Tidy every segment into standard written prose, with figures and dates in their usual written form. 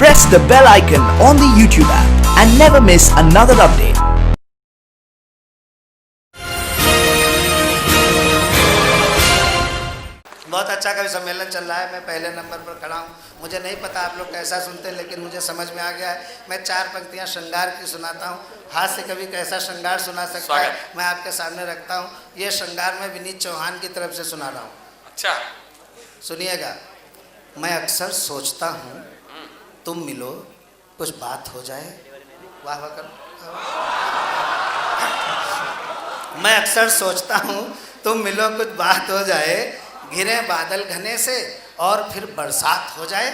Press the bell icon on the YouTube app and never miss another update. बहुत अच्छा कवि सम्मेलन चल रहा है। मैं पहले नंबर पर खड़ा हूँ। मुझे नहीं पता आप लोग कैसा सुनते हैं, लेकिन मुझे समझ में आ गया है। मैं 4 पंक्तियाँ श्रृंगार की सुनाता हूँ। हास्य कवि कैसा श्रृंगार सुना सकता है, मैं आपके सामने रखता हूँ। ये श्रृंगार मैं विनीत चौहान की तरफ से सुना रहा हूँ। अच्छा सुनिएगा। मैं अक्सर सोचता हूँ तुम मिलो कुछ बात हो जाए। वाह वाह कर। मैं अक्सर सोचता हूँ तुम मिलो कुछ बात हो जाए, घिरे बादल घने से और फिर बरसात हो जाए।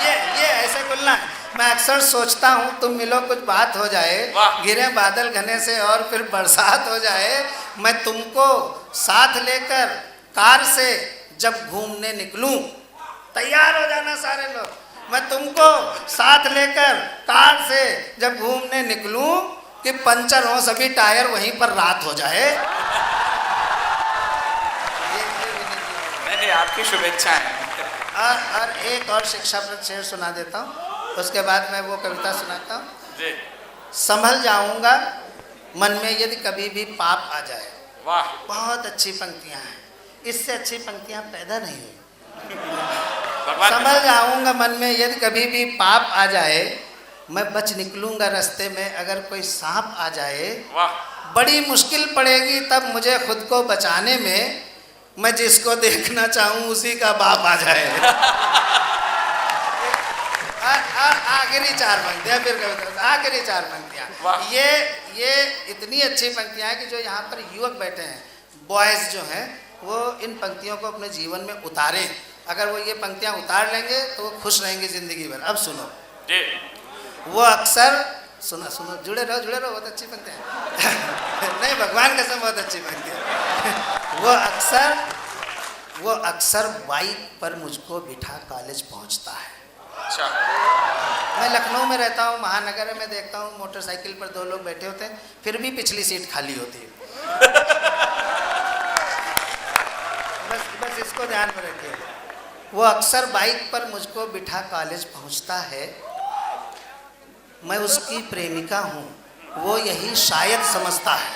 ये ऐसे बोलना है। मैं अक्सर सोचता हूँ तुम मिलो कुछ बात हो जाए, घिरे बादल घने से और फिर बरसात हो जाए। मैं तुमको साथ लेकर कार से जब घूमने निकलूं, तैयार हो जाना सारे लोग। मैं तुमको साथ लेकर कार से जब घूमने निकलूं कि पंचर हो सभी टायर, वहीं पर रात हो जाए। आपकी शुभेच्छाएं। और एक और शिक्षाप्रद शेर सुना देता हूँ, उसके बाद मैं वो कविता सुनाता हूँ। संभल जाऊंगा मन में यदि कभी भी पाप आ जाए। वाह, बहुत अच्छी पंक्तियाँ हैं। इससे अच्छी पंक्तियाँ पैदा नहीं हुई। संभल जाऊंगा मन में यदि कभी भी पाप आ जाए, मैं बच निकलूंगा रास्ते में अगर कोई सांप आ जाए। बड़ी मुश्किल पड़ेगी तब मुझे खुद को बचाने में, मैं जिसको देखना चाहूँ उसी का बाप आ जाए। आखिरी 4 पंक्तियाँ, फिर कविता आखिरी 4 पंक्तियाँ। ये इतनी अच्छी पंक्तियाँ हैं कि जो यहाँ पर युवक बैठे हैं, बॉयज़ जो हैं, वो इन पंक्तियों को अपने जीवन में उतारें। अगर वो ये पंक्तियाँ उतार लेंगे तो वो खुश रहेंगे ज़िंदगी भर। अब सुनो। वो अक्सर सुनो, जुड़े रहो, बहुत अच्छी पंक्तियाँ। नहीं, भगवान कसम बहुत अच्छी पंक्तियाँ। वो अक्सर बाइक पर मुझको बिठा कॉलेज पहुंचता है। अच्छा। मैं लखनऊ में रहता हूँ, महानगर में देखता हूँ मोटरसाइकिल पर 2 लोग बैठे होते हैं, फिर भी पिछली सीट खाली होती है। बस इसको ध्यान में रखिए। वो अक्सर बाइक पर मुझको बिठा कॉलेज पहुंचता है, मैं उसकी प्रेमिका हूँ, वो यही शायद समझता है।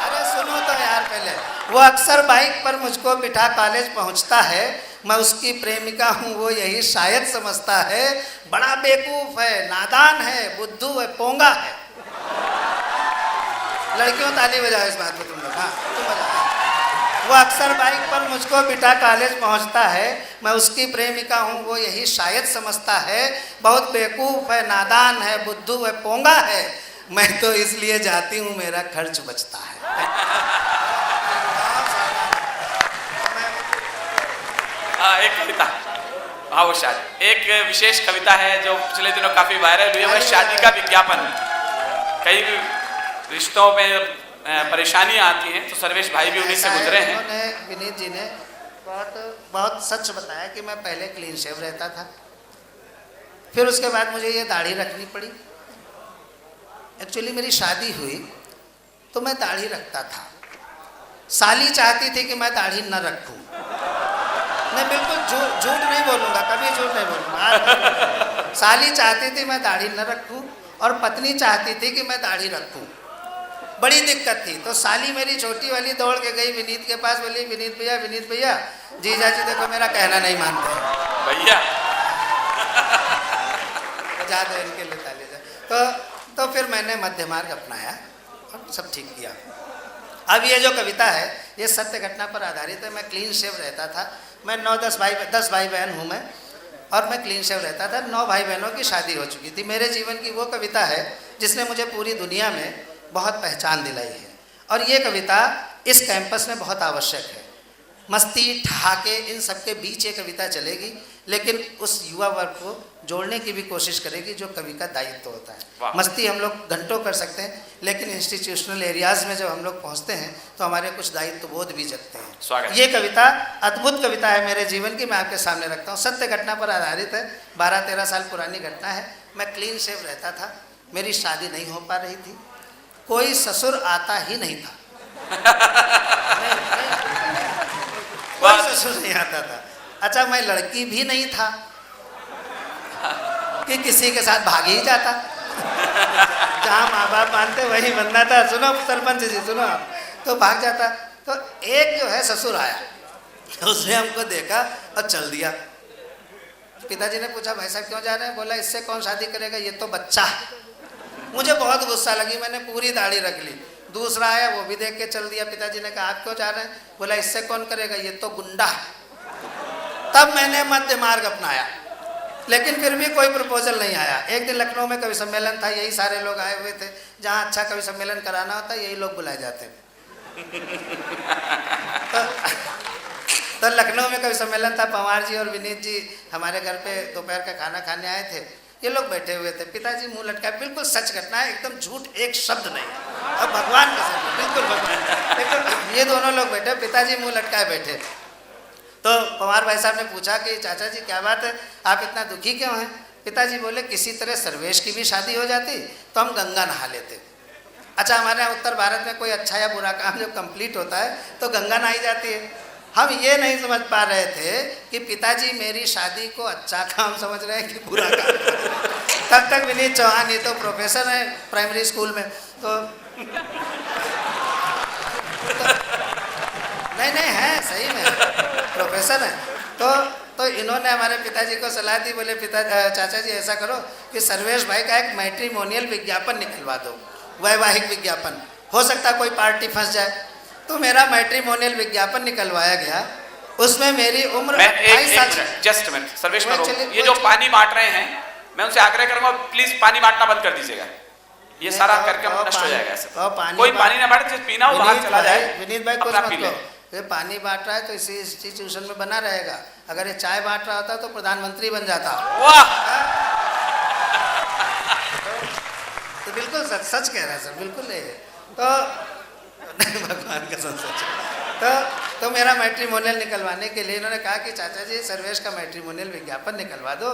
अरे सुनो तो यार पहले। वो अक्सर बाइक पर मुझको बिठा कॉलेज पहुँचता है, मैं उसकी प्रेमिका हूँ, वो यही शायद समझता है। बड़ा बेवकूफ़ है, नादान है, बुद्धू है, पोंगा है। लड़कियों ताली बजाओ इस बात पे तुम लोग। हाँ तुम बजाओ। वो अक्सर बाइक पर मुझको बिठा कॉलेज पहुंचता है, मैं उसकी प्रेमिका हूँ, वो यही शायद समझता है। बहुत बेवकूफ़ है, नादान है, बुद्धू है, पोंगा है, मैं तो इसलिए जाती हूँ मेरा खर्च बचता है। एक कविता, हाँ वो शादी, एक विशेष कविता है जो पिछले दिनों काफ़ी वायरल हुई है। वह शादी का विज्ञापन। कई रिश्तों में परेशानियां आती हैं, तो सर्वेश भाई भी उन्हीं से गुजरे हैं। उन्होंने, विनीत जी ने बहुत सच बताया कि मैं पहले क्लीन शेव रहता था, फिर उसके बाद मुझे ये दाढ़ी रखनी पड़ी। एक्चुअली मेरी शादी हुई तो मैं दाढ़ी रखता था। साली चाहती थी कि मैं दाढ़ी न रखूं। मैं बिल्कुल झूठ नहीं बोलूँगा, कभी झूठ नहीं बोलूँगा। साली चाहती थी मैं दाढ़ी न रखूं और पत्नी चाहती थी कि मैं दाढ़ी रखूं। बड़ी दिक्कत थी। तो साली मेरी छोटी वाली दौड़ के गई विनीत के पास, बोली विनीत भैया जीजा जी देखो मेरा कहना नहीं मानते भैया। बजा दो इनके लिए ताली जा। तो फिर मैंने मध्य मार्ग अपनाया और सब ठीक किया। अब ये जो कविता है ये सत्य घटना पर आधारित है। मैं क्लीन शेव रहता था। मैं 10 भाई बहन हूँ मैं, और मैं क्लीन शेव रहता था। 9 भाई बहनों की शादी हो चुकी थी। मेरे जीवन की वो कविता है जिसने मुझे पूरी दुनिया में बहुत पहचान दिलाई है, और ये कविता इस कैंपस में बहुत आवश्यक है। मस्ती ठहाके इन सब के बीच ये कविता चलेगी, लेकिन उस युवा वर्ग को जोड़ने की भी कोशिश करेगी जो कवि का दायित्व होता है। मस्ती हम लोग घंटों कर सकते हैं, लेकिन इंस्टीट्यूशनल एरियाज़ में जब हम लोग पहुंचते हैं तो हमारे कुछ दायित्व बोध भी जगते हैं। ये कविता अद्भुत कविता है मेरे जीवन की, मैं आपके सामने रखता हूँ। सत्य घटना पर आधारित है। 12-13 साल पुरानी घटना है। मैं क्लीन शेव रहता था, मेरी शादी नहीं हो पा रही थी, कोई ससुर आता ही नहीं था। कोई ससुर नहीं आता था। अच्छा मैं लड़की भी नहीं था, कि किसी के साथ भाग ही जाता। जहाँ माँ बाप मानते वही बनना था। सुनो सरपंच जी, सुनो आप, तो भाग जाता। तो एक जो है ससुर आया, उसने हमको देखा और चल दिया। पिताजी ने पूछा भाई साहब क्यों जा रहे हैं? बोला इससे कौन शादी करेगा, ये तो बच्चा है। मुझे बहुत गुस्सा लगी, मैंने पूरी दाढ़ी रख ली। दूसरा आया, वो भी देख के चल दिया। पिताजी ने कहा आप क्यों जा रहे हैं? बोला इससे कौन करेगा, ये तो गुंडा है। तब मैंने मध्य मार्ग अपनाया, लेकिन फिर भी कोई प्रपोजल नहीं आया। एक दिन लखनऊ में कवि सम्मेलन था, यही सारे लोग आए हुए थे। जहाँ अच्छा कवि सम्मेलन कराना होता यही लोग बुलाए जाते। तो लखनऊ में कवि सम्मेलन था, पवार जी और विनीत जी हमारे घर पे दोपहर का खाना खाने आए थे। ये लोग बैठे हुए थे, पिताजी मुंह लटकाए, बिल्कुल सच घटना है, एकदम झूठ एक शब्द नहीं। अब भगवान कसम, बिल्कुल भगवान, बिल्कुल। ये दोनों लोग बैठे, पिताजी मुंह लटकाए बैठे। तो पवार भाई साहब ने पूछा कि चाचा जी क्या बात है, आप इतना दुखी क्यों हैं? पिताजी बोले किसी तरह सर्वेश की भी शादी हो जाती तो हम गंगा नहा लेते। अच्छा, हमारे यहाँ उत्तर भारत में कोई अच्छा या बुरा काम जब कंप्लीट होता है तो गंगा नहाई जाती है। हम ये नहीं समझ पा रहे थे कि पिताजी मेरी शादी को अच्छा काम समझ रहे हैं कि बुरा काम। तब तक विनीत चौहान ये तो प्रोफेसर हैं प्राइमरी स्कूल में, तो नहीं है, सही में प्रोफेसर हैं। तो इन्होंने हमारे पिताजी को सलाह दी, बोले चाचा जी ऐसा करो कि सर्वेश भाई का एक मैट्रिमोनियल विज्ञापन निकलवा दो, वैवाहिक विज्ञापन, हो सकता कोई पार्टी फंस जाए। तो मेरा मैट्रिमोनियल विज्ञापन निकलवाया गया, उसमें मेरी उम्र 28 साल। जस्ट मिनट सर्वेश, ये जो पानी बांट रहे हैं, मैं उनसे आग्रह करूंगा प्लीज पानी बांटना बंद कर दीजिएगा। ये सारा करके नष्ट हो जाएगा ऐसे। कोई पानी ना बांटे, पीना हो बाहर चला जाए। विनीत भाई कुछ मत कहो, ये पानी बांट रहा है तो इसी इंस्टीट्यूशन में बना रहेगा। अगर ये चाय बांट रहा होता तो प्रधानमंत्री बन जाता। वाह, तो बिल्कुल सच कह रहा है सर, बिल्कुल नहीं है। तो भगवान का सच। तो मेरा मैट्रिमोनियल निकलवाने के लिए इन्होंने कहा कि चाचा जी सर्वेश का मैट्रिमोनियल विज्ञापन निकलवा दो,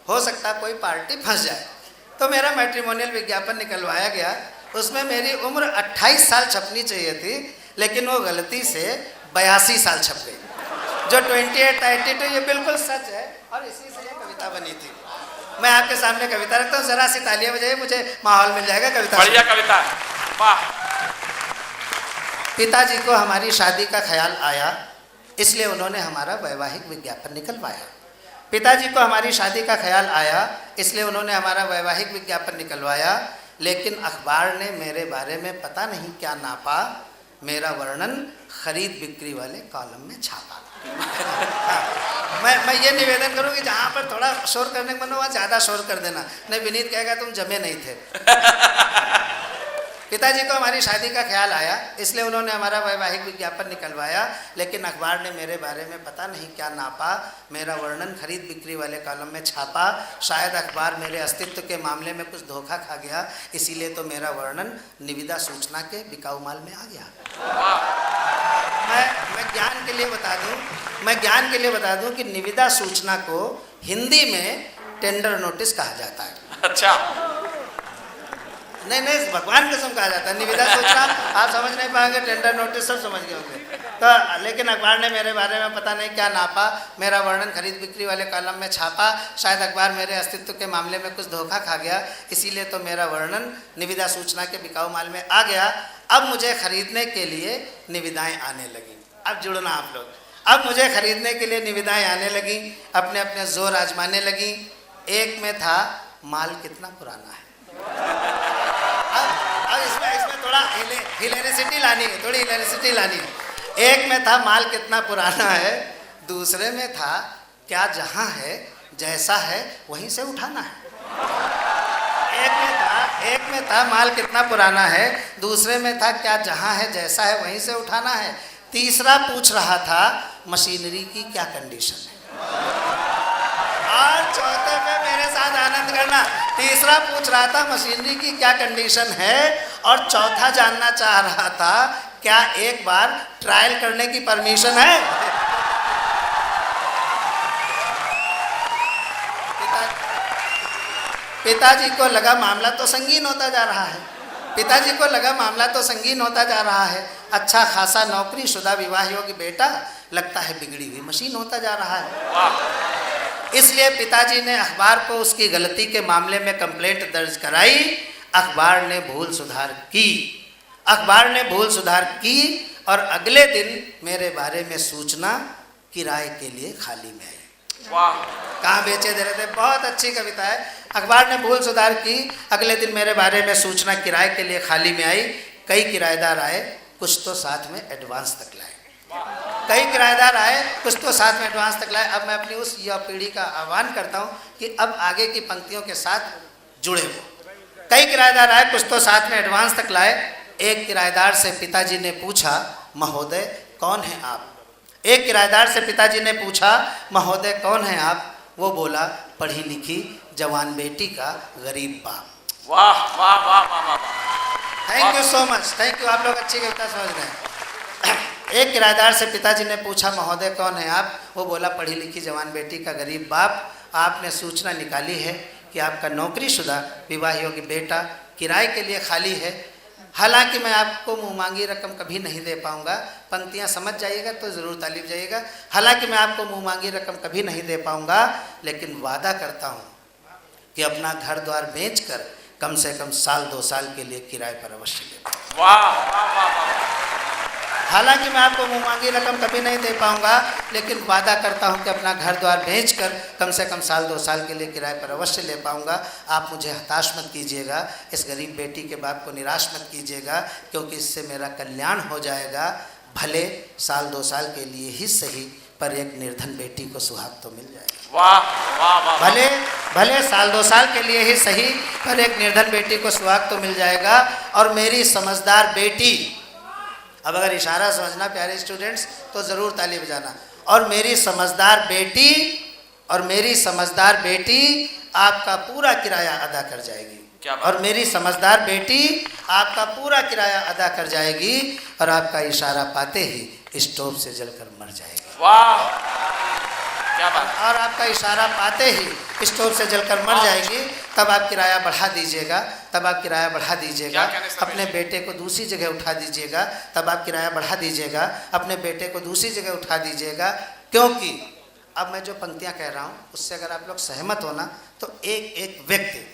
हो सकता कोई पार्टी फंस जाए। तो मेरा मैट्रिमोनियल विज्ञापन निकलवाया गया, उसमें मेरी उम्र 28 साल छपनी चाहिए थी, लेकिन वो गलती से 82 साल छप गई, जो 28-32। ये बिल्कुल सच है और इसी से ये कविता बनी थी। मैं आपके सामने कविता रखता हूँ, जरा सी तालियां बजाइए, मुझे माहौल मिल जाएगा कविता। बढ़िया कविता, वाह। पिताजी को हमारी शादी का ख्याल आया, इसलिए उन्होंने हमारा वैवाहिक विज्ञापन निकलवाया। पिताजी को हमारी शादी का ख्याल आया, इसलिए उन्होंने हमारा वैवाहिक विज्ञापन निकलवाया, लेकिन अखबार ने मेरे बारे में पता नहीं क्या नापा, मेरा वर्णन खरीद बिक्री वाले कॉलम में छापा। मैं ये निवेदन करूँ कि जहाँ पर थोड़ा शोर करने का मन हो वहाँ ज़्यादा शोर कर देना, नहीं विनीत कहेगा तुम जमे नहीं थे। पिताजी को हमारी शादी का ख्याल आया, इसलिए उन्होंने हमारा वैवाहिक विज्ञापन निकलवाया, लेकिन अखबार ने मेरे बारे में पता नहीं क्या नापा, मेरा वर्णन खरीद बिक्री वाले कॉलम में छापा। शायद अखबार मेरे अस्तित्व के मामले में कुछ धोखा खा गया, इसीलिए तो मेरा वर्णन निविदा सूचना के बिकाऊ माल में आ गया। मैं ज्ञान के लिए बता दूं कि निविदा सूचना को हिंदी में टेंडर नोटिस कहा जाता है। अच्छा, नहीं भगवान कसम कहा जाता है। निविदा सूचना आप समझ नहीं पाएंगे, टेंडर नोटिस सब समझ गए होंगे। तो लेकिन अखबार ने मेरे बारे में पता नहीं क्या नापा, मेरा वर्णन खरीद बिक्री वाले कॉलम में छापा। शायद अखबार मेरे अस्तित्व के मामले में कुछ धोखा खा गया, इसीलिए तो मेरा वर्णन निविदा सूचना के बिकाऊ माल में आ गया। अब मुझे खरीदने के लिए निविदाएँ आने लगी। अब जुड़ना आप लोग, अब मुझे खरीदने के लिए निविदाएँ आने लगी, अपने अपने जोर आजमाने लगी। एक में था माल कितना पुराना है। अब इसमें थोड़ा हिलेरिसिटी लानी है, थोड़ी हिलेरिसिटी लानी है। एक में था माल कितना पुराना है, दूसरे में था क्या जहाँ है जैसा है वहीं से उठाना है। एक में था माल कितना पुराना है, दूसरे में था क्या जहाँ है जैसा है वहीं से उठाना है, तीसरा पूछ रहा था मशीनरी की क्या कंडीशन है। और चौथे पे मेरे साथ आनंद करना, तीसरा पूछ रहा था मशीनरी की क्या कंडीशन है, और चौथा जानना चाह रहा था क्या एक बार ट्रायल करने की परमिशन है। पिताजी को लगा मामला तो संगीन होता जा रहा है, पिताजी को लगा मामला तो संगीन होता जा रहा है। अच्छा खासा नौकरी शुदा विवाह योग्य बेटा, लगता है बिगड़ी हुई मशीन होता जा रहा है। इसलिए पिताजी ने अखबार को उसकी गलती के मामले में कंप्लेंट दर्ज कराई। अखबार ने भूल सुधार की, अखबार ने भूल सुधार की और अगले दिन मेरे बारे में सूचना किराए के लिए खाली में आई। वाह, कहाँ बेचे दे रहे थे। बहुत अच्छी कविता है। अखबार ने भूल सुधार की, अगले दिन मेरे बारे में सूचना किराए के लिए खाली में आई। कई किराएदार आए, कुछ तो साथ में एडवांस तक लाए। कई किराएदार आए, कुछ तो साथ में एडवांस तक लाए। अब मैं अपनी उस युवा पीढ़ी का आह्वान करता हूँ कि अब आगे की पंक्तियों के साथ जुड़े हो। कई किराएदार आए, कुछ तो साथ में एडवांस तक लाए। एक किराएदार से पिताजी ने पूछा, महोदय कौन है आप? एक किराएदार से पिताजी ने पूछा, महोदय कौन है आप? वो बोला, पढ़ी लिखी जवान बेटी का गरीब बाप। वाह वाह वाह वाह वाह, thank you so much, thank you. आप लोग अच्छी कविता समझ रहे हैं। एक किराएदार से पिताजी ने पूछा, महोदय कौन है आप? वो बोला, पढ़ी लिखी जवान बेटी का गरीब बाप। आपने सूचना निकाली है कि आपका नौकरीशुदा विवाह योग्य बेटा किराए के लिए खाली है। हालांकि मैं आपको मुँह मांगी रकम कभी नहीं दे पाऊंगा। पंक्तियां समझ जाइएगा तो ज़रूर तालीफ जाइएगा। हालांकि मैं आपको मुँह मांगी रकम कभी नहीं दे पाऊंगा, लेकिन वादा करता हूं कि अपना घर द्वार बेचकर कम से कम साल 2 साल के लिए किराए पर अवश्य ले पाऊंगा। वाह वाह वाह वाह। हालांकि मैं आपको मुँह मांगी रकम कभी नहीं दे पाऊंगा, लेकिन वादा करता हूं कि अपना घर द्वार बेचकर कम से कम साल 2 साल के लिए किराए पर अवश्य ले पाऊंगा। आप मुझे हताश मत कीजिएगा, इस गरीब बेटी के बाप को निराश मत कीजिएगा, क्योंकि इससे मेरा कल्याण हो जाएगा। भले साल 2 साल के लिए ही सही, पर एक निर्धन बेटी को सुहाग तो मिल जाएगा। वाह वाह वाह। भले भले साल 2 साल के लिए ही सही, पर एक निर्धन बेटी को सुहाग तो मिल जाएगा। और मेरी समझदार बेटी, अब अगर इशारा समझना प्यारे स्टूडेंट्स तो ज़रूर ताली बजाना। और मेरी समझदार बेटी, और मेरी समझदार बेटी आपका पूरा किराया अदा कर जाएगी। क्या बात? और मेरी समझदार बेटी आपका पूरा किराया अदा कर जाएगी, और आपका इशारा पाते ही स्टोव से जलकर मर जाएगी। वाह, क्या बात। और आपका इशारा पाते ही स्टोव से जलकर मर जाएगी। तब आप किराया बढ़ा दीजिएगा, तब आप किराया बढ़ा दीजिएगा। अपने बेटे को दूसरी जगह उठा दीजिएगा, तब आप किराया बढ़ा दीजिएगा। अपने बेटे को दूसरी जगह उठा दीजिएगा। क्योंकि अब मैं जो पंक्तियां कह रहा हूं उससे अगर आप लोग सहमत हो ना, तो एक एक व्यक्ति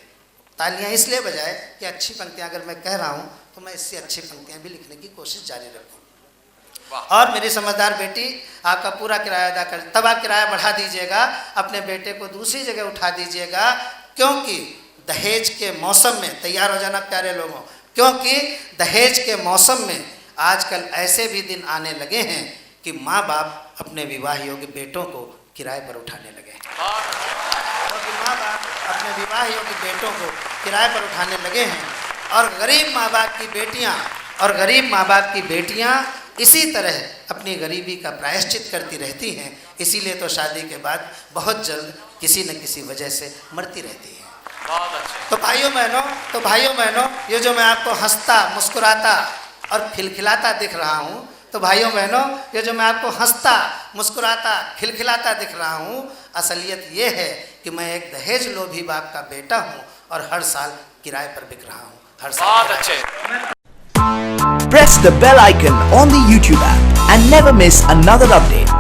तालियां इसलिए बजाए कि अच्छी पंक्तियां अगर मैं कह रहा हूं तो मैं इससे अच्छी पंक्तियां भी लिखने की कोशिश जारी रखूँ। और मेरी समझदार बेटी आपका पूरा किराया अदा कर, तब आप किराया बढ़ा दीजिएगा। अपने बेटे को दूसरी जगह उठा दीजिएगा। क्योंकि दहेज के मौसम में, तैयार हो जाना प्यारे लोगों, क्योंकि दहेज के मौसम में आजकल ऐसे भी दिन आने लगे हैं कि माँ बाप अपने विवाह योग्य बेटों को किराए पर उठाने लगे हैं। क्योंकि माँ बाप अपने विवाह योग्य बेटों को किराए पर उठाने लगे हैं। और गरीब माँ बाप की बेटियाँ, और गरीब माँ बाप की बेटियाँ इसी तरह अपनी गरीबी का प्रायश्चित करती रहती हैं। इसीलिए तो शादी के बाद बहुत जल्द किसी न किसी वजह से मरती रहती हैं। बहुत अच्छे। तो भाइयों बहनों, ये जो मैं आपको हंसता, मुस्कुराता और खिलखिलाता दिख रहा हूँ, तो भाइयों बहनों, ये जो मैं आपको हंसता, मुस्कुराता, खिलखिलाता दिख रहा हूँ, असलियत ये है कि मैं एक दहेज लोभी बाप का बेटा हूँ और हर साल किराए पर बिक रहा हूँ। हर साल। बहुत अच्छे। Press the bell icon on the YouTube app and never miss another update.